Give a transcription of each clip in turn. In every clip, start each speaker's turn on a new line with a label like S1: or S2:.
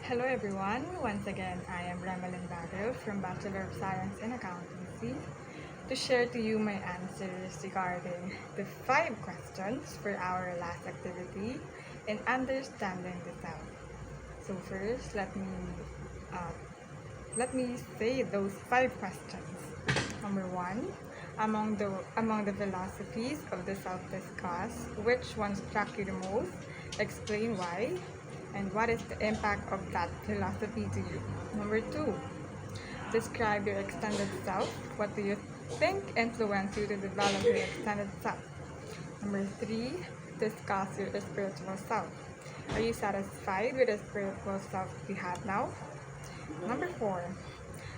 S1: Hello everyone, once again I am BARIL from Bachelor of Science in Accountancy to share to you my answers regarding the 5 questions for our last activity in understanding the self. So first, uh, let me say those 5 questions. Number 1, among the philosophies of the self discussed, which one struck you the most? Explain why. And what is the impact of that philosophy to you? Number 2, describe your extended self. What do you think influenced you to develop your extended self? Number 3, discuss your spiritual self. Are you satisfied with the spiritual self you have now? Number 4,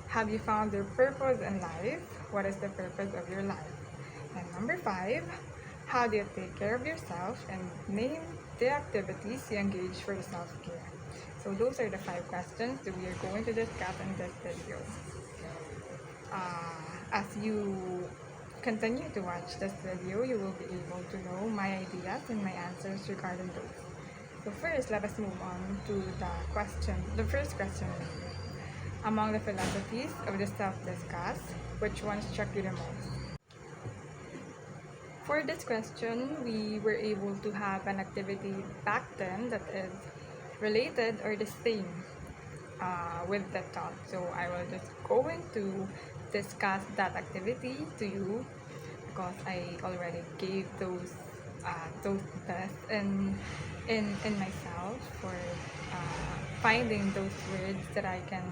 S1: have you found your purpose in life? What is the purpose of your life? And number 5, how do you take care of yourself, and name the activities you engage for self-care. So those are the 5 questions that we are going to discuss in this video. As you continue to watch this video, you will be able to know my ideas and my answers regarding those. So first, let us move on to the first question. Among the philosophies of the self-discuss, which one struck you the most? For this question, we were able to have an activity back then that is related or the same with the thought. So I will just going to discuss that activity to you because I already gave those tests in myself for finding those words that I can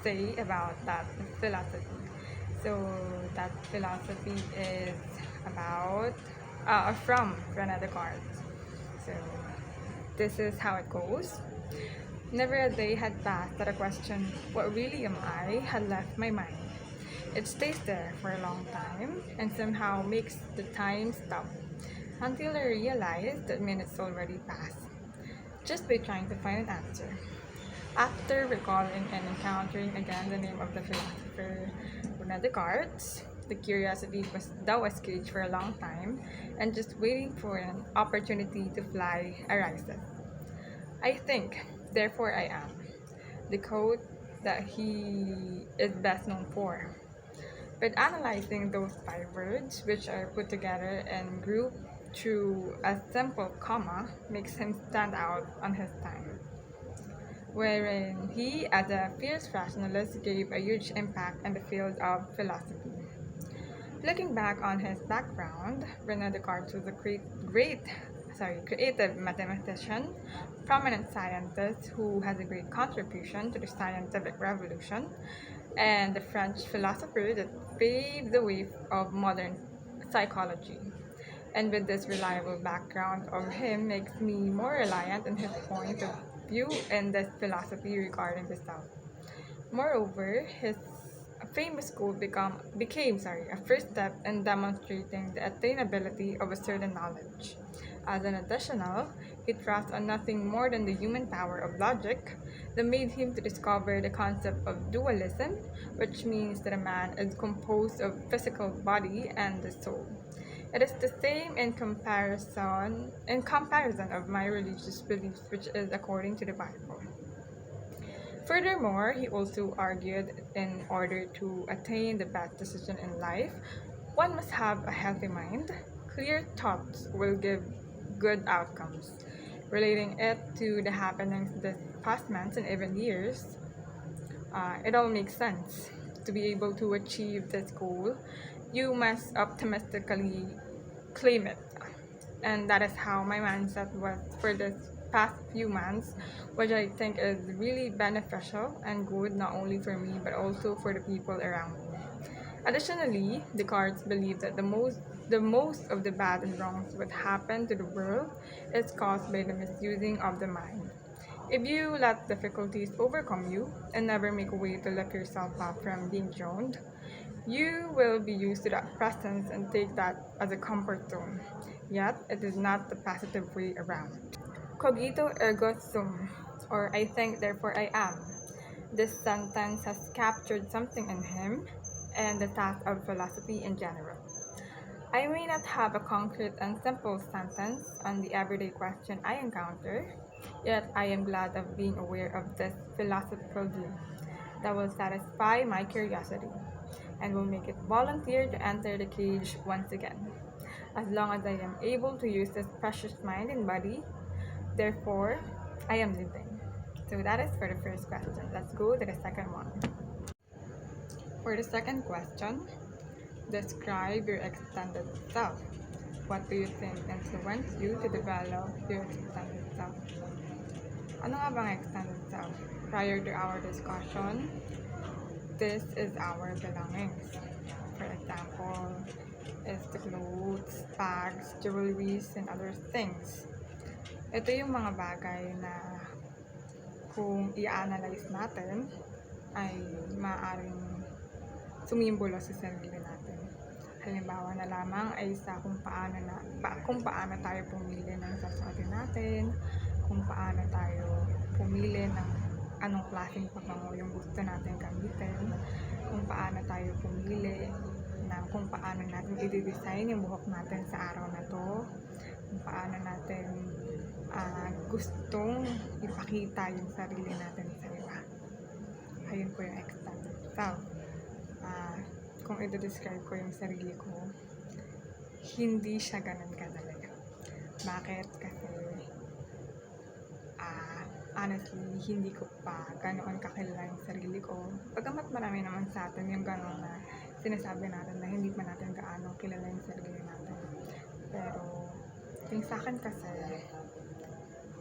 S1: say about that philosophy. So that philosophy is about from René Descartes. So this is how it goes. Never a day had passed that a question, what really am I, had left my mind. It stays there for a long time and somehow makes the time stop until I realize that minutes already passed just by trying to find an answer. After recalling and encountering again the name of the philosopher René Descartes, the curiosity was caged for a long time and just waiting for an opportunity to fly arises. I think, therefore I am, the quote that he is best known for. But analyzing those 5 words, which are put together and grouped through a simple comma, makes him stand out on his time, wherein he, as a fierce rationalist, gave a huge impact in the field of philosophy. Looking back on his background, René Descartes was a creative mathematician, prominent scientist who has a great contribution to the scientific revolution, and the French philosopher that paved the way of modern psychology. And with this reliable background of him makes me more reliant on his point of view in this philosophy regarding the self. Moreover, his famous quote became a first step in demonstrating the attainability of a certain knowledge. As an additional, he trusts on nothing more than the human power of logic that made him to discover the concept of dualism, which means that a man is composed of physical body and the soul. It is the same in comparison of my religious beliefs, which is according to the Bible. Furthermore, he also argued in order to attain the best decision in life, one must have a healthy mind. Clear thoughts will give good outcomes. Relating it to the happenings this past months and even years, it all makes sense. To be able to achieve this goal, you must optimistically claim it. And that is how my mindset was for this past few months, which I think is really beneficial and good not only for me but also for the people around me. Additionally, Descartes believed that the most of the bad and wrongs that happen to the world is caused by the misusing of the mind. If you let difficulties overcome you and never make a way to lift yourself up from being drowned, you will be used to that presence and take that as a comfort zone. Yet, it is not the positive way around. Cogito ergo sum, or I think therefore I am. This sentence has captured something in him and the task of philosophy in general. I may not have a concrete and simple sentence on the everyday question I encounter, Yet I am glad of being aware of this philosophical view that will satisfy my curiosity and will make it volunteer to enter the cage once again. As long as I am able to use this precious mind and body, therefore, I am living. So that is for the first question. Let's go to the second one. For the second question, describe your extended self. What do you think influenced you to develop your extended self? Ano nga bang extended self? Prior to our discussion, this is our belongings. For example, is the clothes, bags, jewelries, and other things. Ito yung mga bagay na kung i-analyze natin ay maaaring sumimbolo sa sarili natin. Halimbawa na lamang ay sa kung paano tayo pumili ng sasabihin natin, kung paano tayo pumili ng anong klaseng pabango yung gusto natin gamitin, kung paano tayo pumili ng kung paano natin i-design yung buhok natin sa araw na to, kung paano natin gustong ipakita yung sarili natin sa iba. Ayun po yung extended self. Kung i-describe ko yung sarili ko, hindi siya ganun kadali. Bakit? Kasi honestly, hindi ko pa ganoon kakilala yung sarili ko. Pagamat marami naman sa atin yung gano'n na sinasabi natin na hindi pa natin gaano kilala yung sarili natin. Pero, yung sa akin kasi,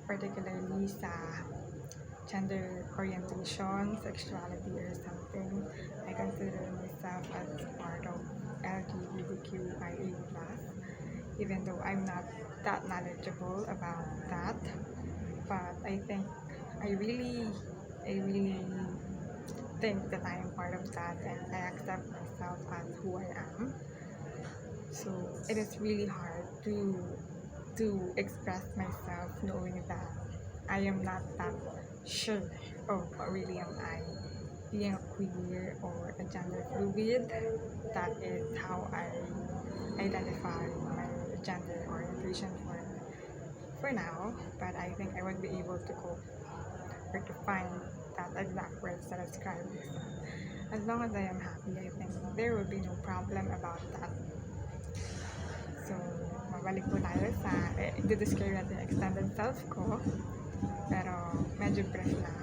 S1: particularly sa gender orientation, sexuality, or something, I consider myself as part of LGBTQIA+, even though I'm not that knowledgeable about that. But I think I really think that I am part of that, and I accept myself as who I am. So it is really hard to express myself knowing that I am not that sure of what really am I. Being a queer or a gender fluid, that is how I identify my gender orientation for now, but I think I would be able to cope or to find that exact words that describe this. As long as I am happy, I think there will be no problem about that. So, mabalik po tayo sa i-describe natin yung extended self ko, pero medyo brief lang.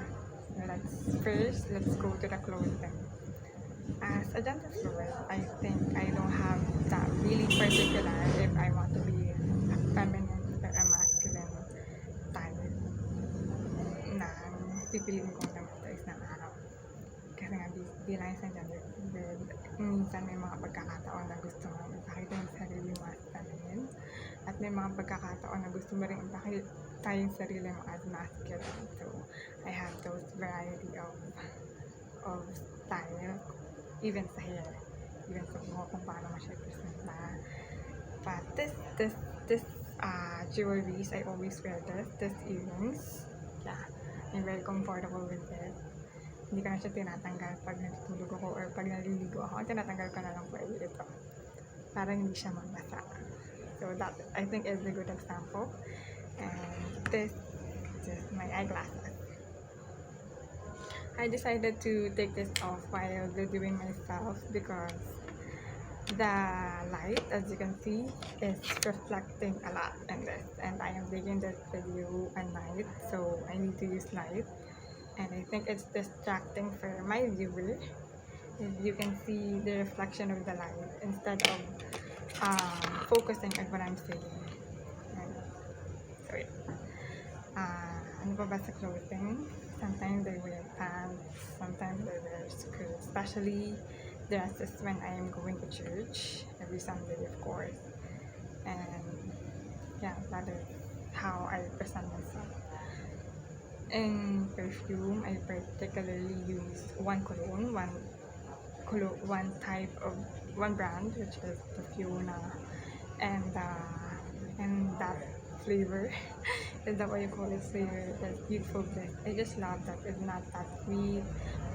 S1: Let's go to the clothing. As a gender fluid, I think I don't have that really particular if I want to be a feminine or a masculine type na pipiliin kong damit ng araw. Kasi nga, bilang isang gender fluid, minsan may mga pagkakataon na gusto mo ipakita yung sarili mo as feminine, at may mga pagkakataon na gusto mo rin ipakita yung sarili mo as masculine. So, I have those variety of style, even sa hair, even sa buhok, kung paano mo siya present na. But this jewelries, I always wear this earrings. Yeah, I'm very comfortable with it. Hindi ko na siya tinatanggal pag natutulog ako or pag naliligo ako. Tinatanggal ko na lang po ito para hindi siya magbasa. So that, I think, is a good example. And this is my eyeglasses. I decided to take this off while videoing myself because the light, as you can see, is reflecting a lot in this, and I am taking this video at night, so I need to use light, and I think it's distracting for my viewer if you can see the reflection of the light instead of focusing on what I'm saying. So ano pa ba sa clothing? Sometimes I wear pants, sometimes I wear skirts, especially dresses when I am going to church every Sunday, of course. And yeah, that is how I present myself. In perfume, I particularly use one brand, which is Fiona, and that flavor is that what you call it, flavor, that beautiful bliss. I just love that it's not that sweet,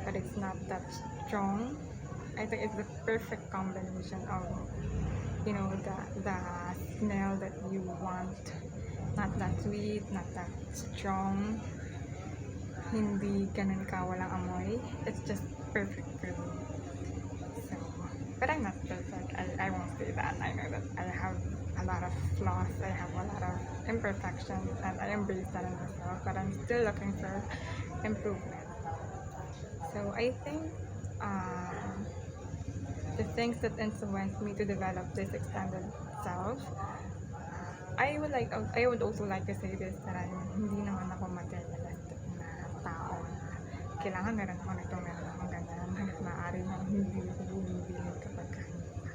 S1: but it's not that strong. I think it's the perfect combination of, the smell that you want not that sweet, not that strong, hindi ganun ka walang amoy. It's just perfect for me. So, but I'm not perfect. I won't say that. I know that I have a lot of flaws. I have a lot of imperfections, and I embrace that in myself. But I'm still looking for improvement. So I think the things that influenced me to develop this extended self. I would also like to say this that hindi naman ako materialistic na tao na kailangan meron ako nito, meron akong ganyan, hanggat maaari na hindi ako bumibili kapag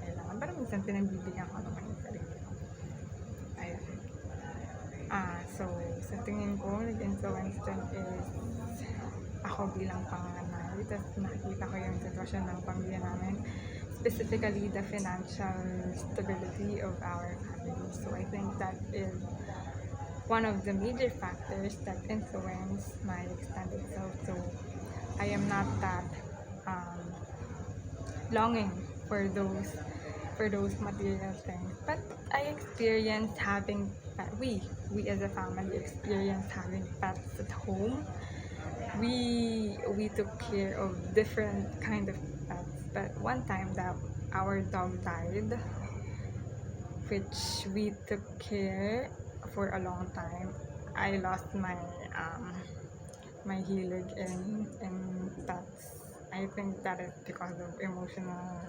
S1: kailangan. Pero minsan pinagbibigyan ko naman yung sarili ko. Ayun. So, sa tingin ko, nag-influence dyan is ako bilang panganay. Tapos nakikita ko yung sitwasyon ng pamilya namin, specifically the financial stability of our family. So I think that is one of the major factors that influence my extended self. So I am not that longing for those material things, but I experienced having we as a family experienced having pets at home. We took care of different kind of pets, but one time that our dog died, which we took care for a long time. I lost my my hilig in pets. I think that is because of emotional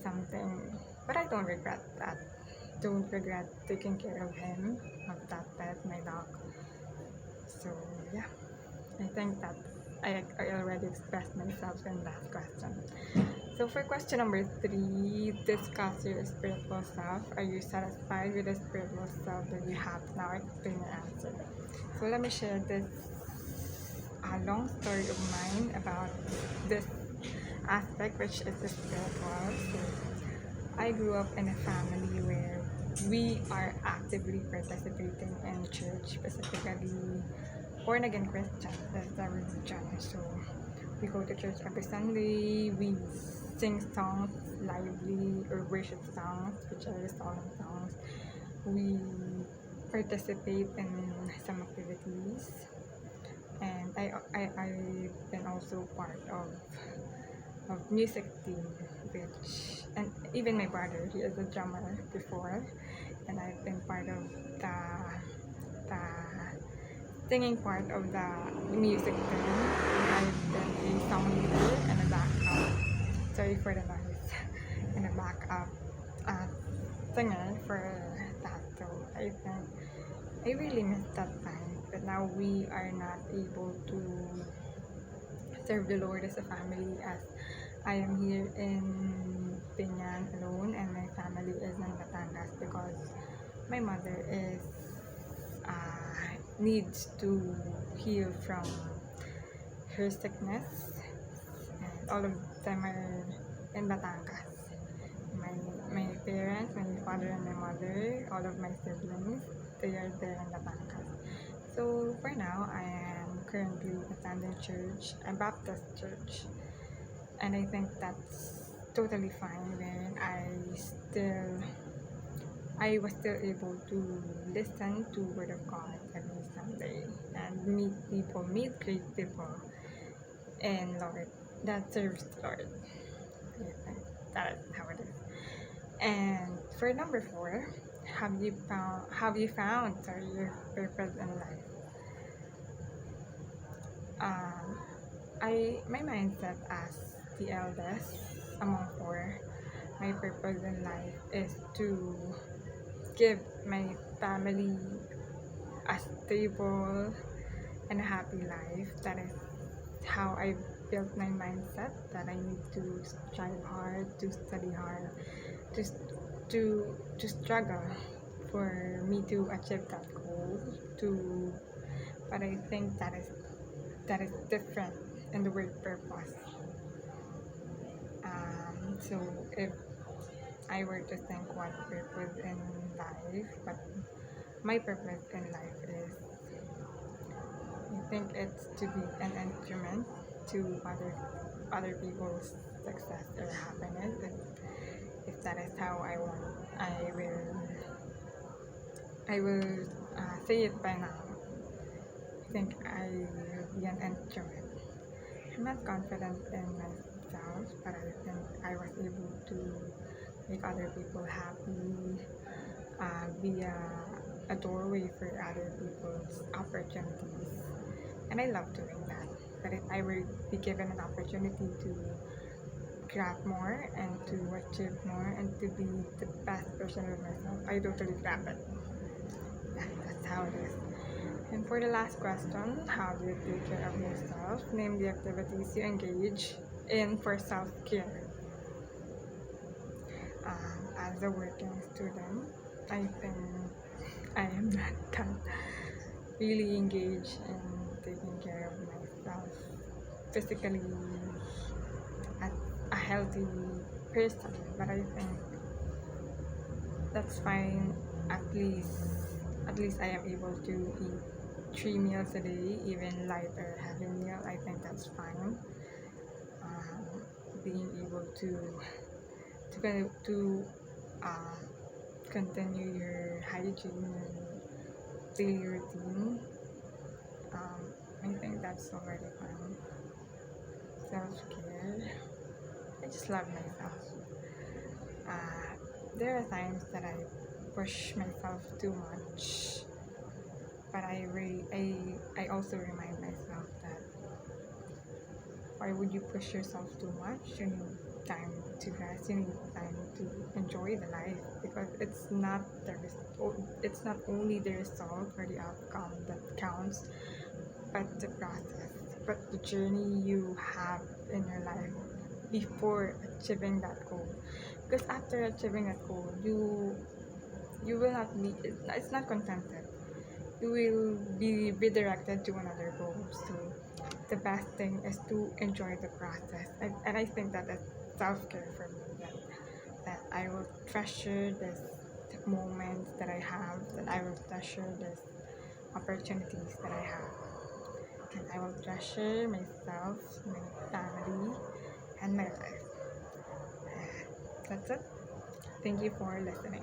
S1: something, but I don't regret that. Don't regret taking care of him, of that pet, my dog. So yeah, I think that I already expressed myself in that question. So for question number 3, discuss your spiritual self. Are you satisfied with the spiritual self that you have now? Explain your answer. So let me share this long story of mine about this aspect, which is the spiritual. So I grew up in a family where we are actively participating in church, specifically born again Christian. That's our religion. So we go to church every Sunday. We sing songs lively, or worship songs, which are solemn songs. We participate in some activities, and I've been also part of music team, which, and even my brother, he is a drummer before, and I've been part of the singing part of the music team. I've been a song leader and a backup, sorry for the noise, and a backup singer for that. So I think I really miss that time, but now we are not able to serve the Lord as a family, as I am here in Pinyan alone and my family is in Batangas because my mother is needs to heal from her sickness, and all of them are in Batangas. My parents, my father and my mother, all of my siblings, they are there in Batangas. So for now, I am currently attending church, a Baptist church, and I think that's totally fine when I was still able to listen to Word of God every Sunday and meet great people, and Lord, that serves the Lord. I think that is how it is. And for number 4, have you found your purpose in life? My mindset as the eldest among 4, my purpose in life is to give my family a stable and happy life. That is how I built my mindset, that I need to strive hard, to study hard, to struggle for me to achieve that goal. But I think that is different in the word purpose. So if I were to think what purpose in life, but my purpose in life is, I think it's to be an instrument to other people's success or happiness. If that is how I want, I will say it by now. I think I will be an introvert. I'm not confident in myself, but I think I was able to make other people happy, be a doorway for other people's opportunities. And I love doing that. But if I were be given an opportunity to grab more and to achieve more and to be the best version of myself, I totally grab it. Yeah, that's how it is. And for the last question, how do you take care of yourself? Name the activities you engage in for self-care. As a working student, I think I am not that really engaged in taking care of myself physically as a healthy person, but I think that's fine. At least, at least I am able to eat 3 meals a day, even lighter heavy meal. I think that's fine. Being able to uh, continue your hygiene and daily routine. I think that's already fine. Self care. I just love myself. There are times that I push myself too much, but I also remind myself that why would you push yourself too much? You need time to rest. You need time to enjoy the life because it's not only the result or the outcome that counts, but the process, but the journey you have in your life before achieving that goal. Because after achieving that goal, you will not be. It's not contented. You will be redirected to another goal. So the best thing is to enjoy the process, and I think that is self care for me. That I will treasure this moments that I have. That I will treasure this opportunities that I have. And I will treasure myself, my family, and my life. That's it. Thank you for listening.